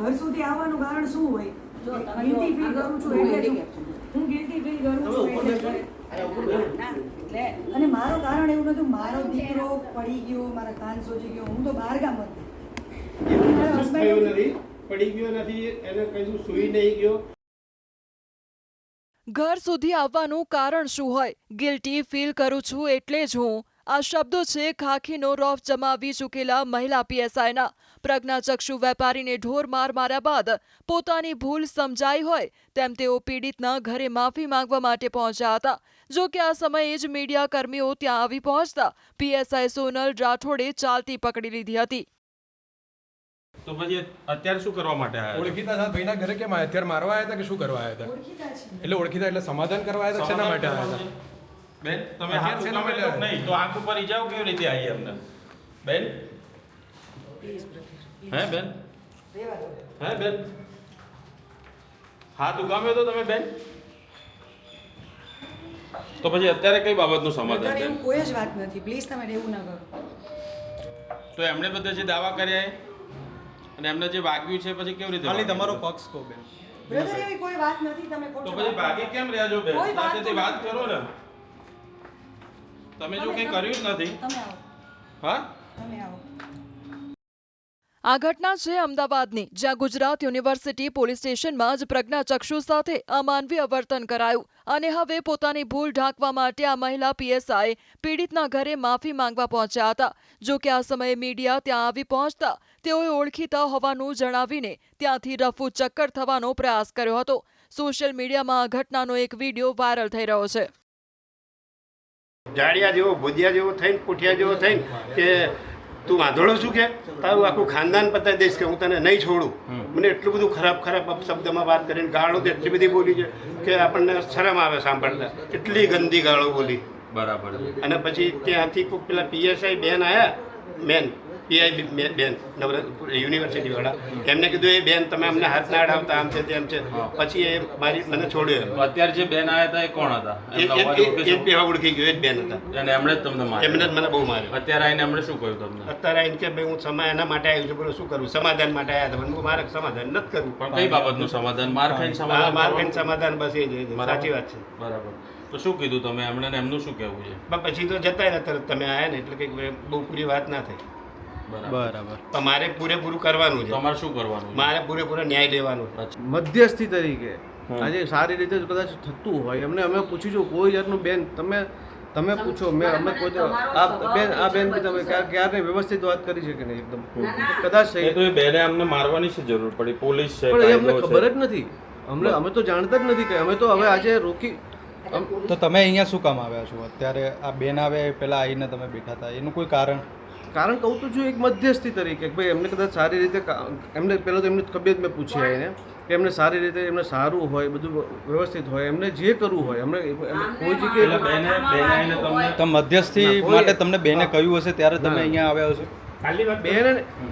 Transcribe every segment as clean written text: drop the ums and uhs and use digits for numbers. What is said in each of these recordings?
ઘર સુધી આવવાનું કારણ શું હોય? ગિલ્ટી ફીલ કરું છું એટલે હું ગિલ્ટી ફીલ કરું છું એટલે અને મારું કારણ એવું નતું મારો દીકરો પડી ગયો, મારા કાન સોજી ગયો, હું તો બહારગામ હતી, પડી ગયો નથી, એને કઈ સુઈ નહીં ગયો. ઘર સુધી આવવાનું કારણ શું હોય? ગિલ્ટી ફીલ કરું છું એટલે જ હું. આ શબ્દો છે ખાખીનો રોફ જમાવી ચૂકેલા મહિલા પીએસઆઈના. પ્રજ્ઞાચક્ષુ વેપારીને ઢોર માર માર્યા બાદ પોતાની ભૂલ સમજાઈ હોય તેમ તેઓ પીડિતના ઘરે માફી માંગવા માટે પહોંચ્યા હતા. જો કે આ સમયે જ મીડિયા કર્મીઓ ત્યાં આવી પહોંચતા પીએસઆઈ સોનલ રાઠોડે ચાલતી પકડી લીધી હતી. તો પછી અત્યારે શું કરવા માટે આવ્યા? ઓળખીતા હતા ભાઈના ઘરે કેમ આવ્યા? અત્યારે મારવા આવ્યા હતા કે શું કરવા આવ્યા હતા? એટલે ઓળખીતા એટલે સમાધાન કરવા આવ્યા હતા, શેના માટે આવ્યા હતા? બેન તમે હાથ ઉગામે તો નહીં તો આંખ ઉપર ઈજાઓ કેવી રીતે આવી અમને? બેન હે બેન હે બેન હાથ ઉગામ્યો તો તમે બેન? તો પછી અત્યારે કઈ બાબતનું સમાધાન છે? કોઈ જ વાત નથી, પ્લીઝ તમે એવું ના કરો. તો એમણે બધા જે દાવા કર્યા અને એમને જે વાગ્યું છે પછી કેવી રીતે? ખાલી તમારો પક્ષ કહો બેન. બ્રધર એવી કોઈ વાત નથી, તમે તો પછી ભાગી કેમ રહ્યા છો બેન? સાથેથી વાત કરો ને. તમે જો કંઈ કર્યું જ નથી. તમે આવો, હા તમે આવો. આ ઘટના છે અમદાવાદની, જ્યાં ગુજરાત યુનિવર્સિટી પોલીસ સ્ટેશનમાં જ પ્રજ્ઞાચક્ષુ સાથે અમાનવીય વર્તન કરાયું અને હવે પોતાની ભૂલ ઢાંકવા માટે આ મહિલા પીએસઆઈ પીડિતના ઘરે માફી માંગવા પહોંચ્યા હતા. જો કે આ સમયે મીડિયા ત્યાં આવી પહોંચતા તેઓએ ઓળખીતા હોવાનું જણાવીને ત્યાંથી રફુ ચક્કર થવાનો પ્રયાસ કર્યો હતો. સોશિયલ મીડિયામાં આ ઘટનાનો એક વિડીયો વાયરલ થઈ રહ્યો છે. જાડિયા જેવો ભૂજિયા જેવો થઈને પૂઠિયા જેવો થઈને કે તું વાંધોળો છું કે તારું આખું ખાનદાન પતાવી દઈશ કે હું તને નહીં છોડું. મને એટલું બધું ખરાબ ખરાબ શબ્દમાં વાત કરીને ગાળો તો એટલી બધી બોલી છે કે આપણને શરમ આવે સાંભળતા. એટલી ગંદી ગાળો બોલી. બરાબર. અને પછી ત્યાંથી કોઈ પેલા પીએસઆઈ બેન આવ્યા, મેન પીઆઈ બેન યુનિવર્સિટી વાળા, એમને કીધું એ બેન તમે અમને હાથ ના અડાવતા, આમ છે તેમ છે. પછી એ મારી મને છોડ્યો. અત્યારે જે બેન આવ્યા હતા એ કોણ હતા? એ પેલા ઓળખી ગયો, એ જ બેન હતા. અને એમણે જ તમને માર્યો? એમને જ મને બહુ માર્યો. અત્યારે આવીને એમણે શું કહ્યું તમને? અત્યારે આવીને કે ભાઈ હું એના માટે આવ્યું છું, બોલો શું કરું? સમાધાન માટે આવ્યા હતા, પણ મારે સમાધાન નથી કરવું. પણ કઈ બાબતનું સમાધાન? માર ખાઈને સમાધાન? માર ખાઈને સમાધાન, બસ એ જ. સાચી વાત છે. બરાબર. તો શું કીધું તમે એમણે? એમનું શું કહેવું છે? પછી તો જતા રહ્યા તરત તમે આવ્યા ને, એટલે કંઈક બહુ પૂરી વાત ના થઈ. બરાબર. પણ મારે પૂરેપૂરું કરવાનું છે. તમારે શું કરવાનું? મારે પૂરેપૂરો ન્યાય લેવાનો છે. મધ્યસ્થી તરીકે આજે સારી રીતે જ કદાચ થતું હોય એમને અમે પૂછીશું કોઈ જાતનું બેન તમે પૂછો, મેં અમે કોઈ આ બેન બી તમે ક્યારે વ્યવસ્થિત વાત કરી છે કે નહીં? એકદમ કદાચ એ તો એ બેને અમને મારવાની છે જરૂર પડી, પોલીસ છે, પણ એ અમને ખબર જ નથી. અમે તો જાણતા જ નથી કે અમે તો હવે આજે રોકી. તો તમે અહીંયા શું કામ આવ્યા છો? અત્યારે આ બેન આવે પહેલાં આવીને તમે બેઠા હતા, એનું કોઈ કારણ કહું તો છું એક મધ્યસ્થી તરીકે ભાઈ એમને કદાચ સારી રીતે એમને પહેલાં તો એમની તબિયત મેં પૂછી આવીને કે એમને સારી રીતે એમને સારું હોય, બધું વ્યવસ્થિત હોય, એમને જે કરવું હોય એમને કોઈ જગ્યાએ તો મધ્યસ્થી માટે તમને બેને કહ્યું હશે ત્યારે તમે અહીંયા આવ્યા છો? બેન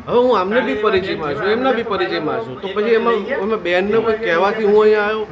હવે હું આમને બી પરિચયમાં છું, એમના બી પરિચયમાં છું, તો પછી એમાં બેનને કોઈ કહેવાથી હું અહીંયા આવ્યો?